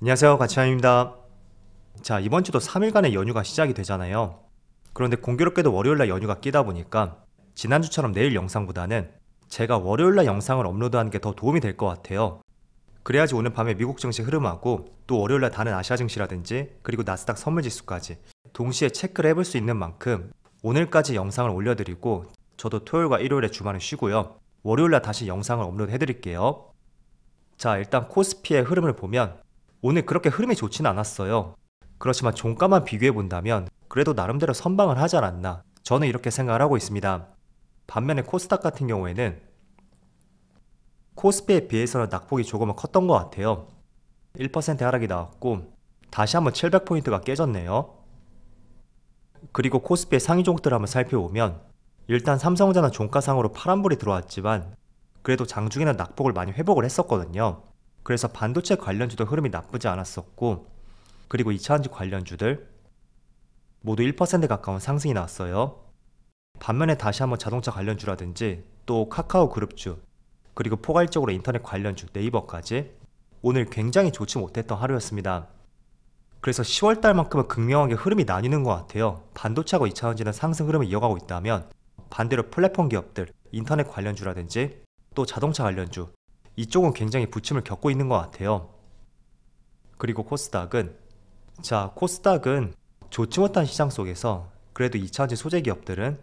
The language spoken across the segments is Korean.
안녕하세요, 가치환입니다. 자, 이번 주도 3일간의 연휴가 시작이 되잖아요. 그런데 공교롭게도 월요일날 연휴가 끼다 보니까 지난주처럼 내일 영상보다는 제가 월요일날 영상을 업로드하는 게 더 도움이 될 것 같아요. 그래야지 오늘 밤에 미국 증시 흐름하고 또 월요일날 다른 아시아 증시라든지 그리고 나스닥 선물지수까지 동시에 체크를 해볼 수 있는 만큼 오늘까지 영상을 올려드리고 저도 토요일과 일요일에 주말은 쉬고요. 월요일날 다시 영상을 업로드 해드릴게요. 자, 일단 코스피의 흐름을 보면 오늘 그렇게 흐름이 좋지는 않았어요. 그렇지만 종가만 비교해 본다면 그래도 나름대로 선방을 하지 않았나, 저는 이렇게 생각을 하고 있습니다. 반면에 코스닥 같은 경우에는 코스피에 비해서는 낙폭이 조금은 컸던 것 같아요. 1% 하락이 나왔고 다시 한번 700포인트가 깨졌네요. 그리고 코스피의 상위 종목들을 한번 살펴보면 일단 삼성전자 종가상으로 파란불이 들어왔지만 그래도 장중에는 낙폭을 많이 회복을 했었거든요. 그래서 반도체 관련주도 흐름이 나쁘지 않았었고, 그리고 2차전지 관련주들 모두 1% 가까운 상승이 나왔어요. 반면에 다시 한번 자동차 관련주라든지 또 카카오 그룹주, 그리고 포괄적으로 인터넷 관련주 네이버까지 오늘 굉장히 좋지 못했던 하루였습니다. 그래서 10월달만큼은 극명하게 흐름이 나뉘는 것 같아요. 반도체하고 2차전지는 상승 흐름을 이어가고 있다면 반대로 플랫폼 기업들, 인터넷 관련주라든지 또 자동차 관련주, 이쪽은 굉장히 부침을 겪고 있는 것 같아요. 그리고 코스닥은 좋지 못한 시장 속에서 그래도 2차전지 소재 기업들은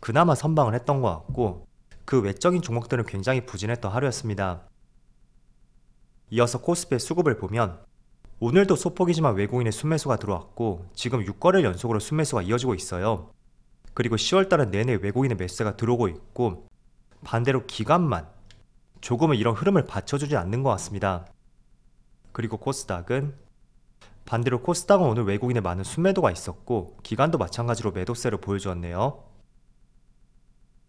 그나마 선방을 했던 것 같고 그 외적인 종목들은 굉장히 부진했던 하루였습니다. 이어서 코스피의 수급을 보면 오늘도 소폭이지만 외국인의 순매수가 들어왔고 지금 6거래일 연속으로 순매수가 이어지고 있어요. 그리고 10월달은 내내 외국인의 매수가 들어오고 있고 반대로 기관만 조금은 이런 흐름을 받쳐주지 않는 것 같습니다. 그리고 반대로 코스닥은 오늘 외국인의 많은 순매도가 있었고 기관도 마찬가지로 매도세를 보여주었네요.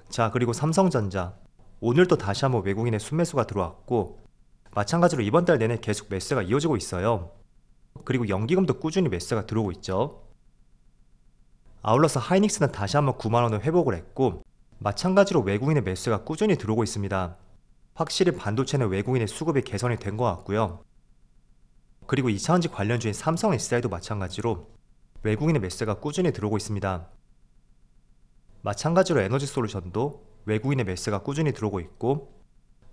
자, 그리고 삼성전자 오늘도 다시 한번 외국인의 순매수가 들어왔고 마찬가지로 이번 달 내내 계속 매수가 이어지고 있어요. 그리고 연기금도 꾸준히 매수가 들어오고 있죠. 아울러서 하이닉스는 다시 한번 9만원을 회복을 했고 마찬가지로 외국인의 매수가 꾸준히 들어오고 있습니다. 확실히 반도체는 외국인의 수급이 개선이 된 것 같고요. 그리고 2차전지 관련주인 삼성 SDI도 마찬가지로 외국인의 매수가 꾸준히 들어오고 있습니다. 마찬가지로 에너지솔루션도 외국인의 매수가 꾸준히 들어오고 있고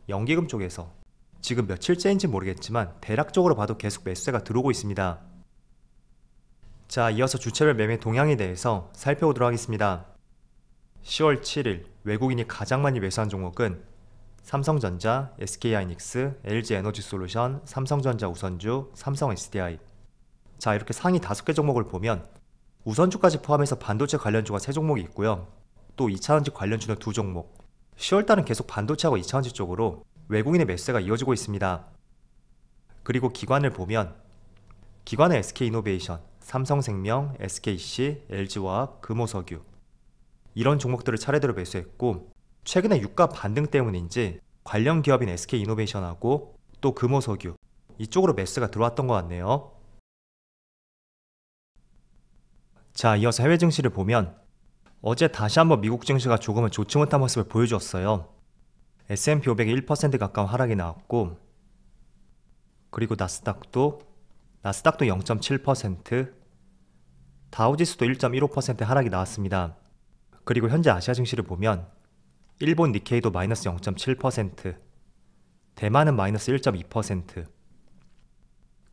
연기금 쪽에서 지금 며칠째인지 모르겠지만 대략적으로 봐도 계속 매수가 들어오고 있습니다. 자, 이어서 주체별 매매 동향에 대해서 살펴보도록 하겠습니다. 10월 7일 외국인이 가장 많이 매수한 종목은 삼성전자, SK하이닉스, LG에너지솔루션, 삼성전자 우선주, 삼성 SDI. 자, 이렇게 상위 5개 종목을 보면 우선주까지 포함해서 반도체 관련주가 3종목이 있고요. 또 2차전지 관련주는 2종목. 10월달은 계속 반도체하고 2차전지 쪽으로 외국인의 매수가 이어지고 있습니다. 그리고 기관을 보면 기관은 SK이노베이션, 삼성생명, SKC, LG화학, 금호석유 이런 종목들을 차례대로 매수했고 최근에 유가 반등 때문인지 관련 기업인 SK이노베이션하고 또 금호석유 이쪽으로 매수가 들어왔던 것 같네요. 자, 이어서 해외 증시를 보면 어제 다시 한번 미국 증시가 조금은 좋지 못한 모습을 보여주었어요. S&P 500이 1% 가까운 하락이 나왔고 그리고 나스닥도 0.7%, 다우지수도 1.15% 하락이 나왔습니다. 그리고 현재 아시아 증시를 보면 일본 니케이도 마이너스 0.7%, 대만은 마이너스 1.2%,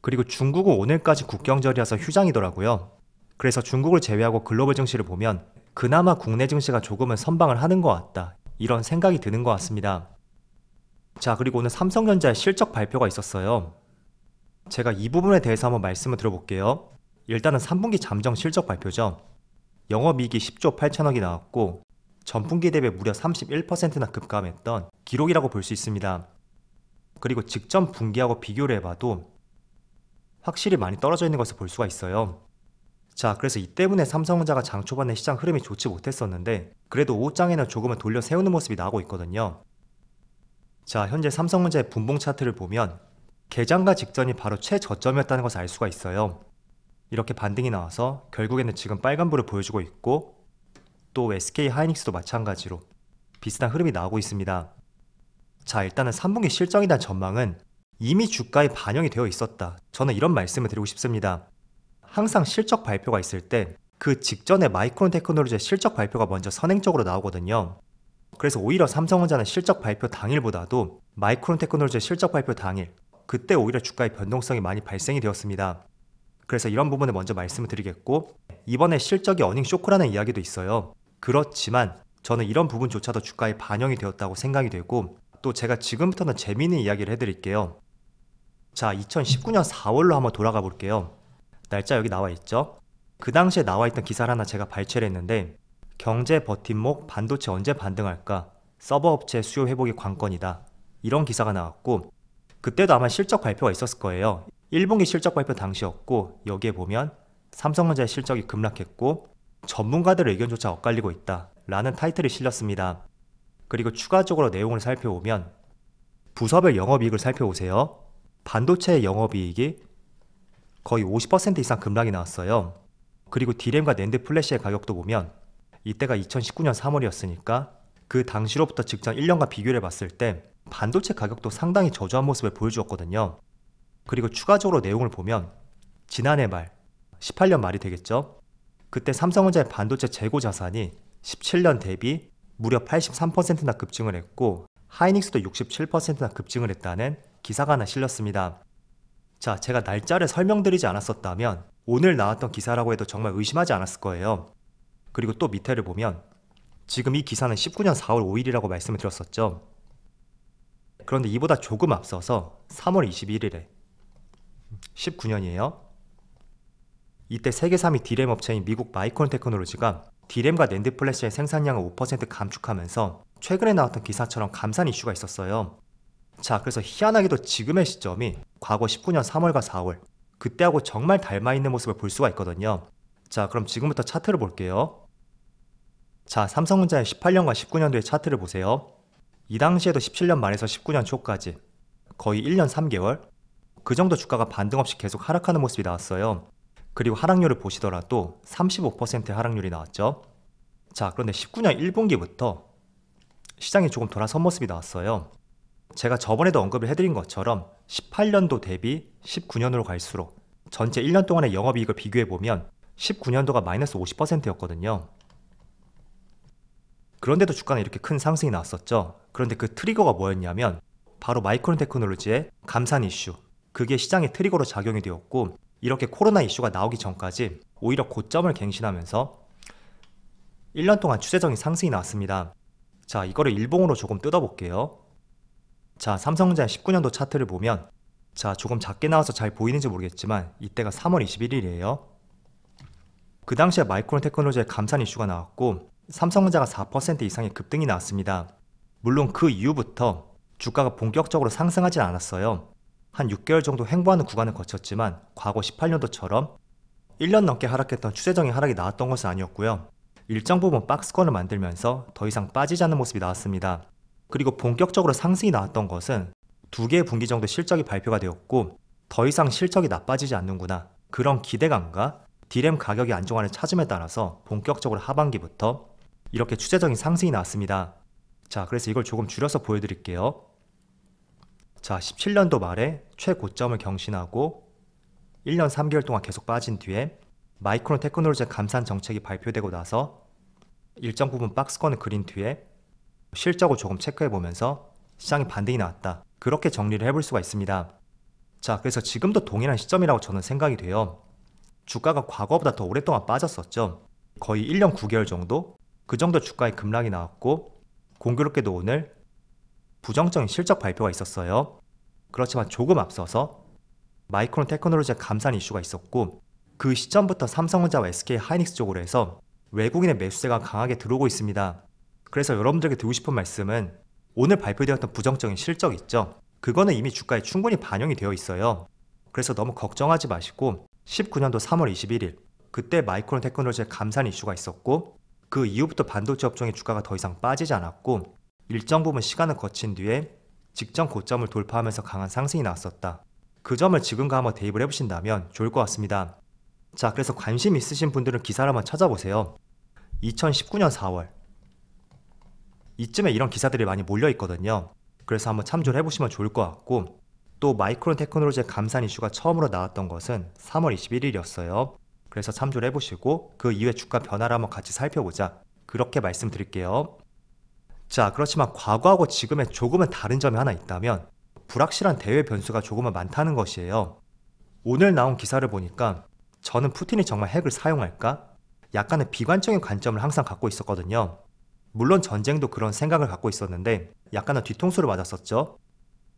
그리고 중국은 오늘까지 국경절이라서 휴장이더라고요. 그래서 중국을 제외하고 글로벌 증시를 보면 그나마 국내 증시가 조금은 선방을 하는 것 같다, 이런 생각이 드는 것 같습니다. 자, 그리고 오늘 삼성전자의 실적 발표가 있었어요. 제가 이 부분에 대해서 한번 말씀을 드려볼게요. 일단은 3분기 잠정 실적 발표죠. 영업이익이 10조 8천억이 나왔고 전분기 대비 무려 31%나 급감했던 기록이라고 볼 수 있습니다. 그리고 직전 분기하고 비교를 해봐도 확실히 많이 떨어져 있는 것을 볼 수가 있어요. 자, 그래서 이 때문에 삼성전자가 장 초반에 시장 흐름이 좋지 못했었는데 그래도 오후장에는 조금은 돌려 세우는 모습이 나오고 있거든요. 자, 현재 삼성전자의 분봉 차트를 보면 개장과 직전이 바로 최저점이었다는 것을 알 수가 있어요. 이렇게 반등이 나와서 결국에는 지금 빨간불을 보여주고 있고 또 SK하이닉스도 마찬가지로 비슷한 흐름이 나오고 있습니다. 자, 일단은 3분기 실적에 대한 전망은 이미 주가에 반영이 되어 있었다. 저는 이런 말씀을 드리고 싶습니다. 항상 실적 발표가 있을 때 그 직전에 마이크론 테크놀로지의 실적 발표가 먼저 선행적으로 나오거든요. 그래서 오히려 삼성전자는 실적 발표 당일보다도 마이크론 테크놀로지의 실적 발표 당일, 그때 오히려 주가의 변동성이 많이 발생이 되었습니다. 그래서 이런 부분을 먼저 말씀을 드리겠고, 이번에 실적이 어닝 쇼크라는 이야기도 있어요. 그렇지만 저는 이런 부분조차도 주가에 반영이 되었다고 생각이 되고, 또 제가 지금부터는 재미있는 이야기를 해드릴게요. 자, 2019년 4월로 한번 돌아가 볼게요. 날짜 여기 나와 있죠? 그 당시에 나와 있던 기사를 하나 제가 발췌를 했는데, 경제 버팀목 반도체 언제 반등할까? 서버 업체 수요 회복이 관건이다. 이런 기사가 나왔고, 그때도 아마 실적 발표가 있었을 거예요. 1분기 실적 발표 당시였고, 여기에 보면 삼성전자의 실적이 급락했고 전문가들의 의견조차 엇갈리고 있다 라는 타이틀이 실렸습니다. 그리고 추가적으로 내용을 살펴보면 부서별 영업이익을 살펴보세요. 반도체의 영업이익이 거의 50% 이상 급락이 나왔어요. 그리고 D램과 낸드 플래시의 가격도 보면 이때가 2019년 3월이었으니까 그 당시로부터 직전 1년간 비교를 해봤을 때 반도체 가격도 상당히 저조한 모습을 보여주었거든요. 그리고 추가적으로 내용을 보면 지난해 말 18년 말이 되겠죠. 그때 삼성전자의 반도체 재고 자산이 17년 대비 무려 83%나 급증을 했고 하이닉스도 67%나 급증을 했다는 기사가 하나 실렸습니다. 자, 제가 날짜를 설명드리지 않았었다면 오늘 나왔던 기사라고 해도 정말 의심하지 않았을 거예요. 그리고 또 밑에를 보면 지금 이 기사는 19년 4월 5일이라고 말씀을 드렸었죠. 그런데 이보다 조금 앞서서 3월 21일에 19년이에요. 이때 세계 3위 D램 업체인 미국 마이크론 테크놀로지가 D램과 낸드 플래시의 생산량을 5% 감축하면서 최근에 나왔던 기사처럼 감산 이슈가 있었어요. 자, 그래서 희한하게도 지금의 시점이 과거 19년 3월과 4월 그때하고 정말 닮아있는 모습을 볼 수가 있거든요. 자, 그럼 지금부터 차트를 볼게요. 자, 삼성전자의 18년과 19년도의 차트를 보세요. 이 당시에도 17년 말에서 19년 초까지 거의 1년 3개월 그 정도 주가가 반등 없이 계속 하락하는 모습이 나왔어요. 그리고 하락률을 보시더라도 35%의 하락률이 나왔죠. 자, 그런데 19년 1분기부터 시장이 조금 돌아선 모습이 나왔어요. 제가 저번에도 언급을 해드린 것처럼 18년도 대비 19년으로 갈수록 전체 1년 동안의 영업이익을 비교해보면 19년도가 마이너스 50%였거든요. 그런데도 주가는 이렇게 큰 상승이 나왔었죠. 그런데 그 트리거가 뭐였냐면 바로 마이크론 테크놀로지의 감산 이슈, 그게 시장의 트리거로 작용이 되었고 이렇게 코로나 이슈가 나오기 전까지 오히려 고점을 갱신하면서 1년 동안 추세적인 상승이 나왔습니다. 자, 이거를 일봉으로 조금 뜯어볼게요. 자, 삼성전자 19년도 차트를 보면 자, 조금 작게 나와서 잘 보이는지 모르겠지만 이때가 3월 21일이에요. 그 당시에 마이크론 테크놀로지의 감산 이슈가 나왔고 삼성전자가 4% 이상의 급등이 나왔습니다. 물론 그 이후부터 주가가 본격적으로 상승하지 않았어요. 한 6개월 정도 횡보하는 구간을 거쳤지만 과거 18년도처럼 1년 넘게 하락했던 추세적인 하락이 나왔던 것은 아니었고요. 일정 부분 박스권을 만들면서 더 이상 빠지지 않는 모습이 나왔습니다. 그리고 본격적으로 상승이 나왔던 것은 2개의 분기 정도 실적이 발표가 되었고 더 이상 실적이 나빠지지 않는구나, 그런 기대감과 D램 가격이 안정화를 찾음에 따라서 본격적으로 하반기부터 이렇게 추세적인 상승이 나왔습니다. 자, 그래서 이걸 조금 줄여서 보여드릴게요. 자, 17년도 말에 최고점을 경신하고 1년 3개월 동안 계속 빠진 뒤에 마이크론 테크놀로지의 감산 정책이 발표되고 나서 일정 부분 박스권을 그린 뒤에 실적을 조금 체크해보면서 시장이 반등이 나왔다, 그렇게 정리를 해볼 수가 있습니다. 자, 그래서 지금도 동일한 시점이라고 저는 생각이 돼요. 주가가 과거보다 더 오랫동안 빠졌었죠. 거의 1년 9개월 정도? 그 정도 주가의 급락이 나왔고 공교롭게도 오늘 부정적인 실적 발표가 있었어요. 그렇지만 조금 앞서서 마이크론 테크놀로지의 감산 이슈가 있었고 그 시점부터 삼성전자와 SK 하이닉스 쪽으로 해서 외국인의 매수세가 강하게 들어오고 있습니다. 그래서 여러분들에게 드리고 싶은 말씀은 오늘 발표되었던 부정적인 실적 있죠? 그거는 이미 주가에 충분히 반영이 되어 있어요. 그래서 너무 걱정하지 마시고 19년도 3월 21일 그때 마이크론 테크놀로지의 감산 이슈가 있었고 그 이후부터 반도체 업종의 주가가 더 이상 빠지지 않았고 일정 부분 시간을 거친 뒤에 직전 고점을 돌파하면서 강한 상승이 나왔었다. 그 점을 지금과 한번 대입을 해보신다면 좋을 것 같습니다. 자, 그래서 관심 있으신 분들은 기사를 한번 찾아보세요. 2019년 4월 이쯤에 이런 기사들이 많이 몰려 있거든요. 그래서 한번 참조를 해보시면 좋을 것 같고 또 마이크론 테크놀로지의 감산 이슈가 처음으로 나왔던 것은 3월 21일이었어요. 그래서 참조를 해보시고 그 이후에 주가 변화를 한번 같이 살펴보자. 그렇게 말씀드릴게요. 자, 그렇지만 과거하고 지금의 조금은 다른 점이 하나 있다면 불확실한 대외 변수가 조금은 많다는 것이에요. 오늘 나온 기사를 보니까 저는 푸틴이 정말 핵을 사용할까? 약간의 비관적인 관점을 항상 갖고 있었거든요. 물론 전쟁도 그런 생각을 갖고 있었는데 약간은 뒤통수를 맞았었죠.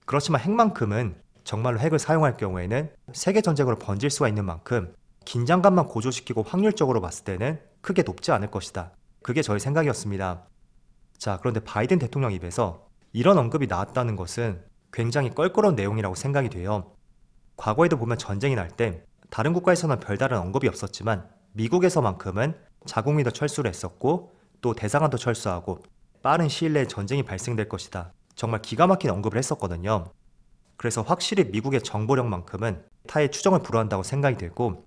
그렇지만 핵만큼은 정말로 핵을 사용할 경우에는 세계 전쟁으로 번질 수가 있는 만큼 긴장감만 고조시키고 확률적으로 봤을 때는 크게 높지 않을 것이다. 그게 저의 생각이었습니다. 자, 그런데 바이든 대통령 입에서 이런 언급이 나왔다는 것은 굉장히 껄끄러운 내용이라고 생각이 돼요. 과거에도 보면 전쟁이 날 때 다른 국가에서는 별다른 언급이 없었지만 미국에서만큼은 자국민도 철수를 했었고 또 대사관도 철수하고 빠른 시일 내에 전쟁이 발생될 것이다. 정말 기가 막힌 언급을 했었거든요. 그래서 확실히 미국의 정보력만큼은 타의 추정을 불허한다고 생각이 되고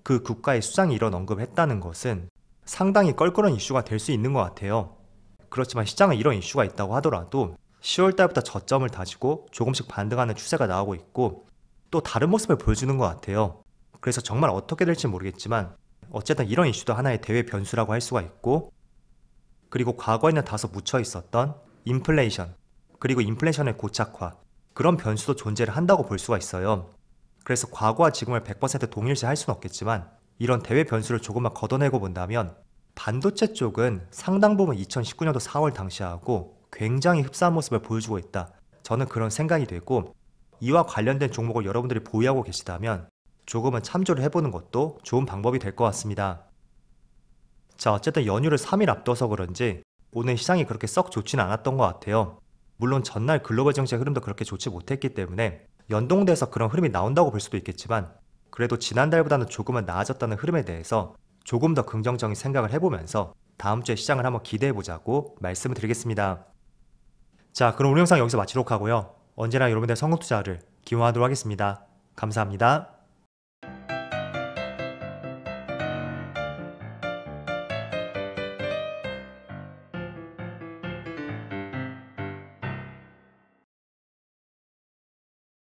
그 국가의 수장이 이런 언급을 했다는 것은 상당히 껄끄러운 이슈가 될 수 있는 것 같아요. 그렇지만 시장은 이런 이슈가 있다고 하더라도 10월 달부터 저점을 다지고 조금씩 반등하는 추세가 나오고 있고 또 다른 모습을 보여주는 것 같아요. 그래서 정말 어떻게 될지 모르겠지만 어쨌든 이런 이슈도 하나의 대외 변수라고 할 수가 있고 그리고 과거에는 다소 묻혀 있었던 인플레이션 그리고 인플레이션의 고착화 그런 변수도 존재를 한다고 볼 수가 있어요. 그래서 과거와 지금을 100% 동일시할 수는 없겠지만 이런 대외 변수를 조금만 걷어내고 본다면 반도체 쪽은 상당 부분 2019년도 4월 당시하고 굉장히 흡사한 모습을 보여주고 있다. 저는 그런 생각이 되고 이와 관련된 종목을 여러분들이 보유하고 계시다면 조금은 참조를 해보는 것도 좋은 방법이 될 것 같습니다. 자, 어쨌든 연휴를 3일 앞둬서 그런지 오늘 시장이 그렇게 썩 좋지는 않았던 것 같아요. 물론 전날 글로벌 정치의 흐름도 그렇게 좋지 못했기 때문에 연동돼서 그런 흐름이 나온다고 볼 수도 있겠지만 그래도 지난달보다는 조금은 나아졌다는 흐름에 대해서 조금 더 긍정적인 생각을 해보면서 다음 주에 시장을 한번 기대해보자고 말씀을 드리겠습니다. 자, 그럼 오늘 영상 여기서 마치도록 하고요. 언제나 여러분들의 성공 투자를 기원하도록 하겠습니다. 감사합니다.